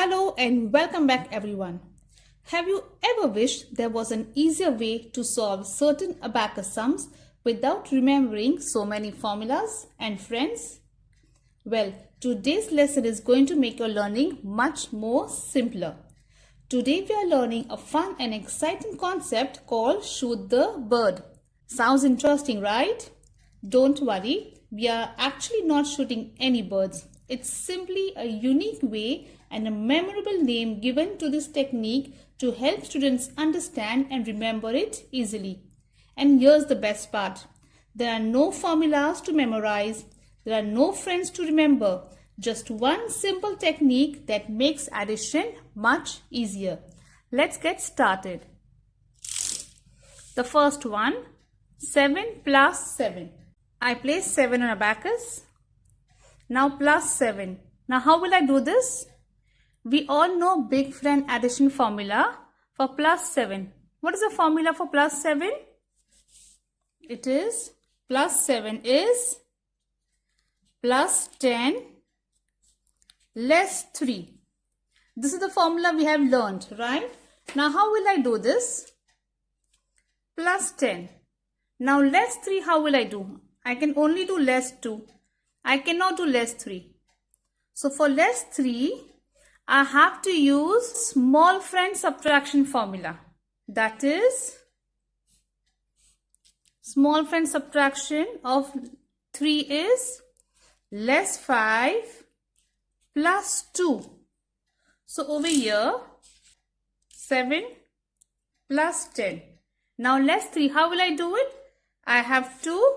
Hello and welcome back everyone. Have you ever wished there was an easier way to solve certain abacus sums without remembering so many formulas and friends? Well, today's lesson is going to make your learning much more simpler. Today we are learning a fun and exciting concept called shoot the bird. Sounds interesting, right? Don't worry, we are actually not shooting any birds. It's simply a unique way and a memorable name given to this technique to help students understand and remember it easily. And here's the best part. There are no formulas to memorize. There are no friends to remember. Just one simple technique that makes addition much easier. Let's get started. The first one, 7 plus 7. I place 7 on abacus. Now plus 7. Now how will I do this? We all know big friend addition formula for plus 7. What is the formula for plus 7? It is plus 7 is plus 10 less 3. This is the formula we have learned, right? Now how will I do this? Plus 10. Now less 3, how will I do? I can only do less 2. I cannot do less 3. So for less 3, I have to use small friend subtraction formula. That is, small friend subtraction of 3 is less 5 plus 2. So over here, 7 plus 10. Now less 3, how will I do it? I have to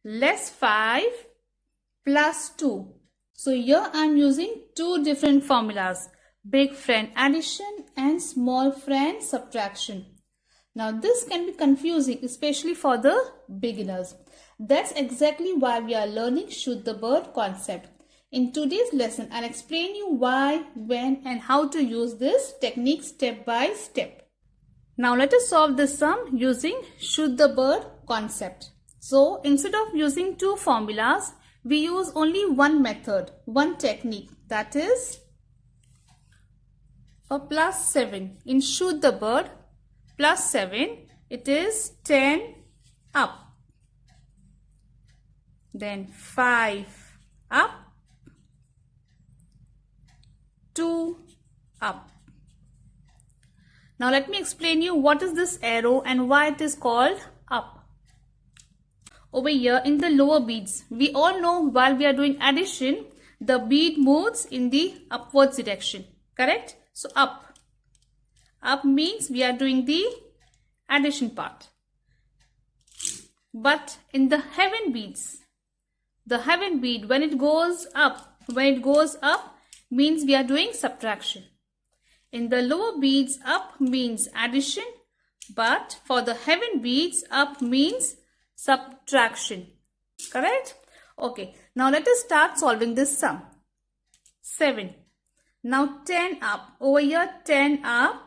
less 5 plus 2. So here I am using two different formulas, big friend addition and small friend subtraction. Now this can be confusing, especially for the beginners. That's exactly why we are learning shoot the bird concept. In today's lesson, I'll explain you why, when and how to use this technique step by step. Now let us solve this sum using shoot the bird concept. So instead of using two formulas, we use only one method, one technique, that is for plus 7 in shoot the bird, plus 7, it is 10 up, then 5 up, 2 up. Now let me explain you what is this arrow and why it is called up. Over here in the lower beads, we all know while we are doing addition, the bead moves in the upwards direction, correct? So up. Up means we are doing the addition part. But in the heaven beads, the heaven bead, when it goes up means we are doing subtraction. In the lower beads, up means addition, but for the heaven beads, up means subtraction, correct? Okay, now let us start solving this sum. 7. Now 10 up. Over here 10 up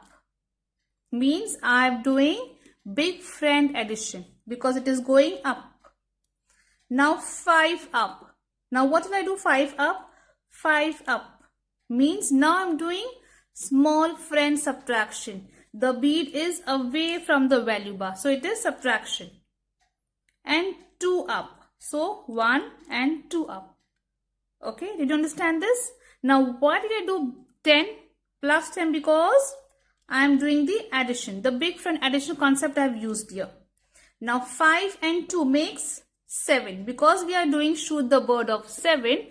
means I am doing big friend addition because it is going up. Now 5 up. Now what will I do 5 up? 5 up means now I am doing small friend subtraction. The bead is away from the value bar, so it is subtraction. And 2 up. So 1 and 2 up. Okay, did you understand this? Now why did I do 10 plus 10? Because I am doing the addition. The big friend addition concept I have used here. Now 5 and 2 makes 7. Because we are doing shoot the bird of 7.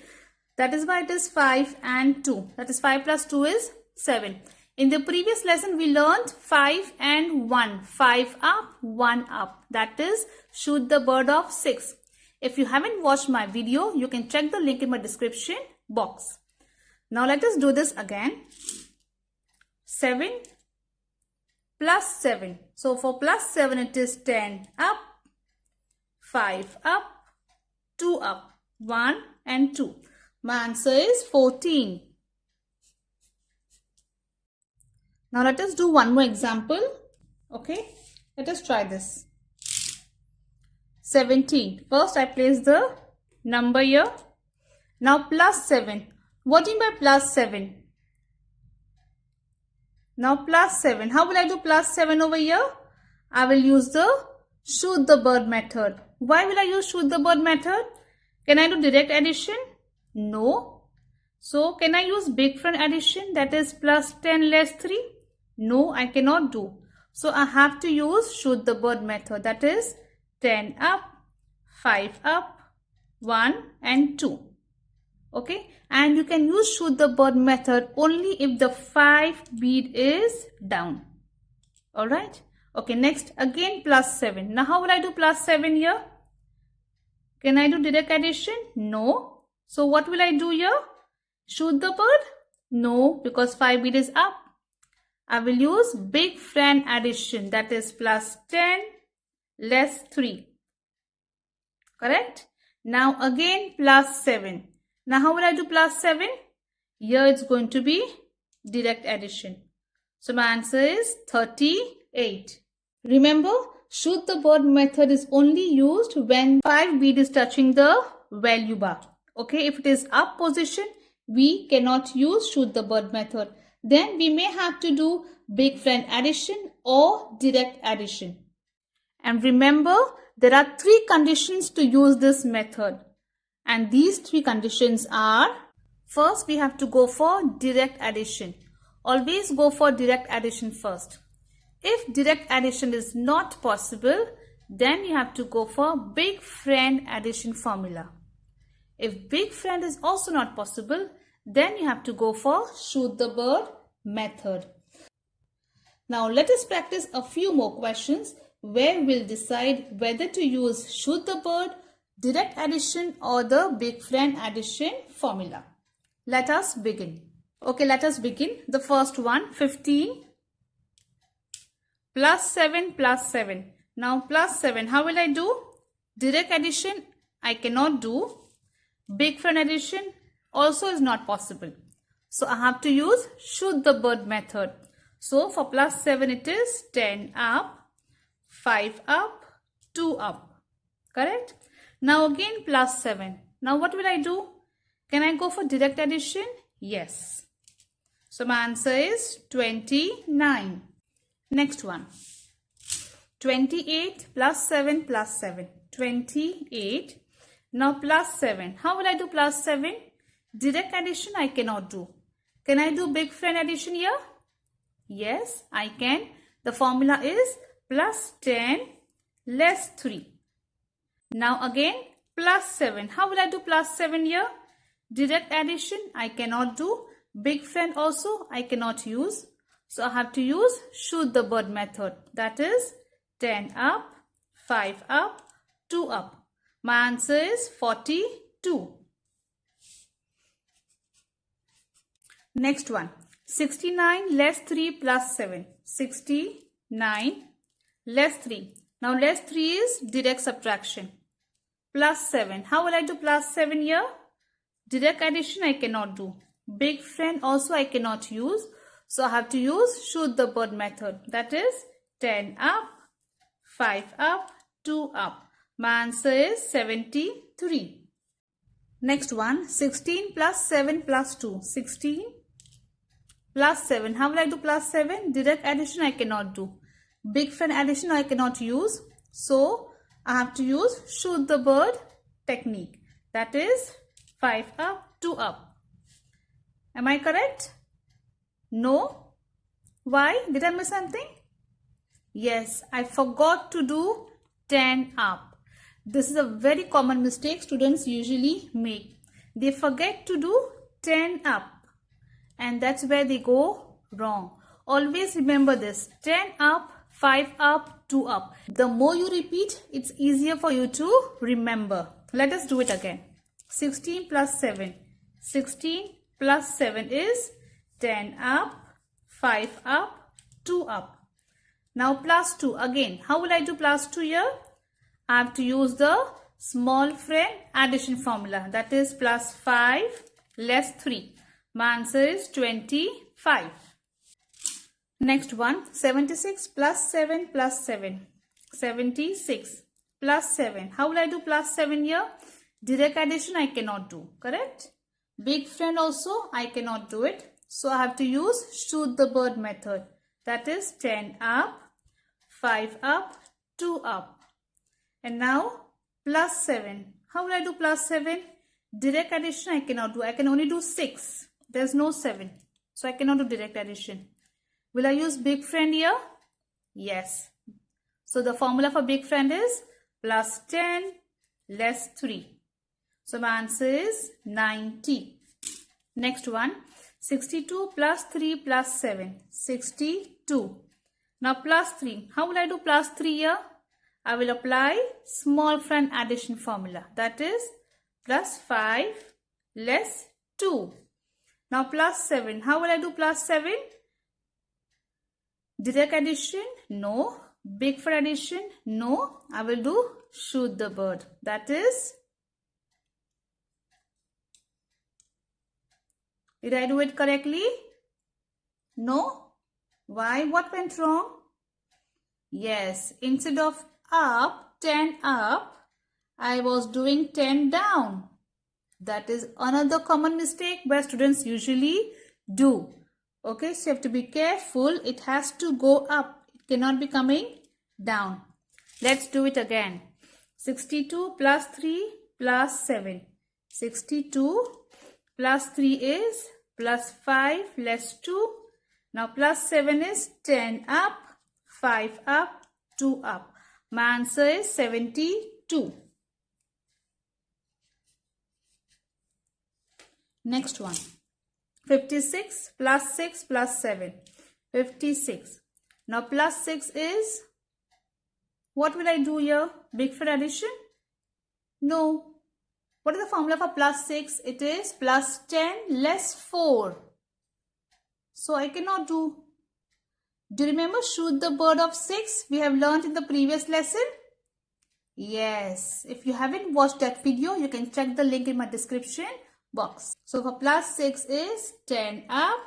That is why it is 5 and 2. That is 5 plus 2 is 7. In the previous lesson, we learned 5 and 1. 5 up, 1 up. That is shoot the bird of 6. If you haven't watched my video, you can check the link in my description box. Now let us do this again. 7 plus 7. So for plus 7, it is 10 up, 5 up, 2 up, 1 and 2. My answer is 14. Now let us do one more example. Okay, let us try this. 17. First I place the number here. Now plus 7. What do you mean by plus 7? Now plus 7. How will I do plus 7 over here? I will use the shoot the bird method. Why will I use shoot the bird method? Can I do direct addition? No. So can I use big friend addition, that is plus 10 less 3? No, I cannot do. So I have to use shoot the bird method, that is 10 up, 5 up, 1 and 2. Okay, and you can use shoot the bird method only if the 5 bead is down. Alright. Okay, next again plus 7. Now how will I do plus 7 here? Can I do direct addition? No. So what will I do here? Shoot the bird? No, because 5 bead is up. I will use big friend addition, that is plus 10 less 3. Correct? Now again plus 7. Now how will I do plus 7? Here it's going to be direct addition. So my answer is 38. Remember, shoot the bird method is only used when 5 bead is touching the value bar. Okay, if it is up position, we cannot use shoot the bird method. Then we may have to do big friend addition or direct addition. And remember, there are 3 conditions to use this method. And these 3 conditions are, first we have to go for direct addition. Always go for direct addition first. If direct addition is not possible, then you have to go for big friend addition formula. If big friend is also not possible, then you have to go for shoot the bird method. Now let us practice a few more questions where we'll decide whether to use shoot the bird, direct addition or the big friend addition formula. Let us begin. Okay, let us begin. The first one, 15 plus 7 plus 7. Now plus 7, how will I do? Direct addition, I cannot do. Big friend addition also is not possible. So I have to use shoot the bird method. So for plus 7 it is 10 up, 5 up, 2 up. Correct? Now again plus 7. Now what will I do? Can I go for direct addition? Yes. So my answer is 29. Next one. 28 plus 7 plus 7. 28. Now plus 7. How will I do plus 7? Direct addition I cannot do. Can I do big friend addition here? Yes, I can. The formula is plus 10 less 3. Now again plus 7. How will I do plus 7 here? Direct addition I cannot do. Big friend also I cannot use. So I have to use shoot the bird method. That is 10 up, 5 up, 2 up. My answer is 42. Next one. 69 less 3 plus 7. 69 less 3. Now less 3 is direct subtraction. Plus 7. How will I do plus 7 here? Direct addition I cannot do. Big friend also I cannot use. So I have to use shoot the bird method. That is 10 up, 5 up, 2 up. My answer is 73. Next one. 16 plus 7 plus 2. 16 plus 7. How will I do plus 7? Direct addition I cannot do. Big friend addition I cannot use. So I have to use shoot the bird technique. That is 5 up, 2 up. Am I correct? No? Why? Did I miss something? Yes, I forgot to do 10 up. This is a very common mistake students usually make. They forget to do 10 up. And that's where they go wrong. Always remember this. 10 up, 5 up, 2 up. The more you repeat, it's easier for you to remember. Let us do it again. 16 plus 7. 16 plus 7 is 10 up, 5 up, 2 up. Now plus 2 again. How will I do plus 2 here? I have to use the small friend addition formula. That is plus 5 less 3. My answer is 25. Next one. 76 plus 7 plus 7. 76 plus 7. How will I do plus 7 here? Direct addition I cannot do. Correct? Big friend also I cannot do it. So I have to use shoot the bird method. That is 10 up, 5 up, 2 up. And now plus 7. How will I do plus 7? Direct addition I cannot do. I can only do 6. There's no 7. So I cannot do direct addition. Will I use big friend here? Yes. So the formula for big friend is plus 10 less 3. So my answer is 90. Next one, 62 plus 3 plus 7. 62. Now plus 3. How will I do plus 3 here? I will apply small friend addition formula. That is plus 5 less 2. Now plus 7. How will I do plus 7? Direct addition? No. Big friend addition? No. I will do shoot the bird. That is, did I do it correctly? No. Why? What went wrong? Yes, instead of up, 10 up, I was doing 10 down. That is another common mistake where students usually do. Okay, so you have to be careful. It has to go up. It cannot be coming down. Let's do it again. 62 plus 3 plus 7. 62 plus 3 is plus 5 less 2. Now plus 7 is 10 up, 5 up, 2 up. My answer is 72. Next one. 56 plus 6 plus 7. 56. Now plus 6 is, what will I do here? Big friend addition? No. What is the formula for plus 6? It is plus 10 less 4. So I cannot do. Do you remember shoot the bird of 6 we have learned in the previous lesson? Yes. If you haven't watched that video, you can check the link in my description box. So for plus 6 is 10 up,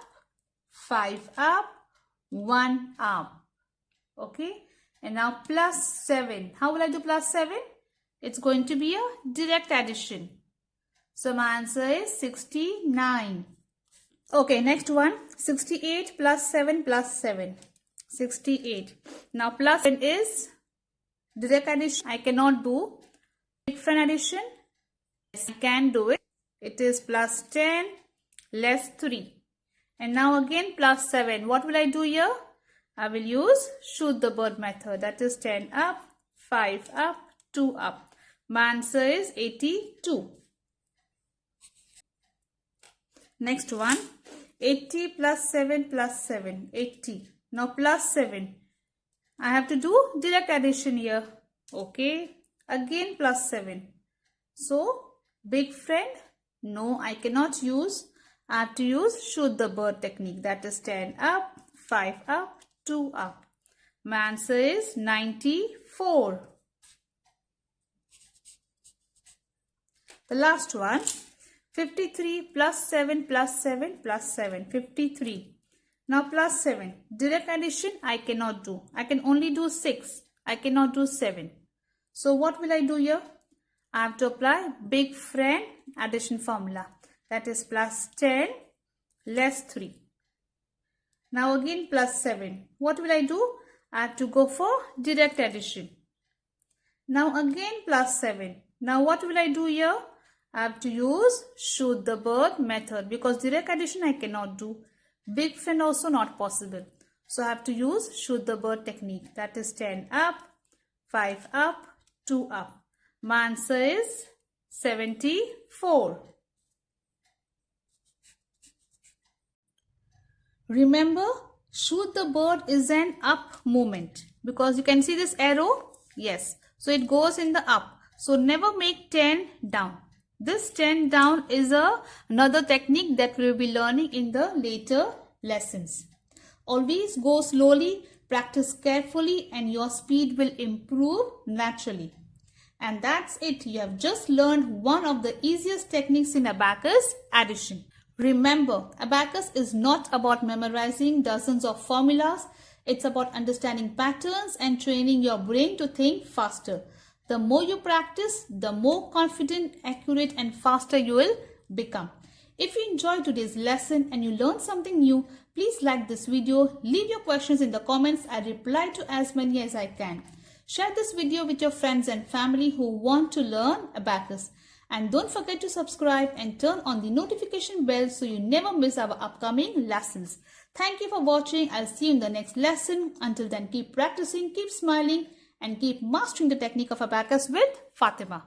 5 up, 1 up. Okay. And now plus 7. How will I do plus 7? It's going to be a direct addition. So my answer is 69. Okay, next one. 68 plus 7 plus 7. 68. Now plus 7 is direct addition. I cannot do. Big friend addition. Yes, I can do it. It is plus 10 less 3. And now again plus 7. What will I do here? I will use shoot the bird method. That is 10 up, 5 up, 2 up. My answer is 82. Next one. 80 plus 7 plus 7. 80. Now plus 7. I have to do direct addition here. Okay. Again plus 7. So big friend. No, I cannot use. I have to use shoot the bird technique. That is 10 up, 5 up, 2 up. My answer is 94. The last one. 53 plus 7 plus 7 plus 7. 53. Now plus 7. Direct addition I cannot do. I can only do 6. I cannot do 7. So what will I do here? I have to apply big friend addition formula. That is plus 10 less 3. Now again plus 7. What will I do? I have to go for direct addition. Now again plus 7. Now what will I do here? I have to use shoot the bird method because direct addition I cannot do. Big friend also not possible. So I have to use shoot the bird technique. That is 10 up, 5 up, 2 up. My answer is 74. Remember, shoot the bird is an up movement because you can see this arrow. Yes. So it goes in the up. So never make 10 down. This 10 down is another technique that we will be learning in the later lessons. Always go slowly, practice carefully, and your speed will improve naturally. And that's it. You have just learned one of the easiest techniques in Abacus, addition. Remember, Abacus is not about memorizing dozens of formulas. It's about understanding patterns and training your brain to think faster. The more you practice, the more confident, accurate, and faster you will become. If you enjoyed today's lesson and you learned something new, please like this video, leave your questions in the comments. I reply to as many as I can. Share this video with your friends and family who want to learn Abacus. And don't forget to subscribe and turn on the notification bell so you never miss our upcoming lessons. Thank you for watching. I'll see you in the next lesson. Until then, keep practicing, keep smiling, and keep mastering the technique of Abacus with Fatima.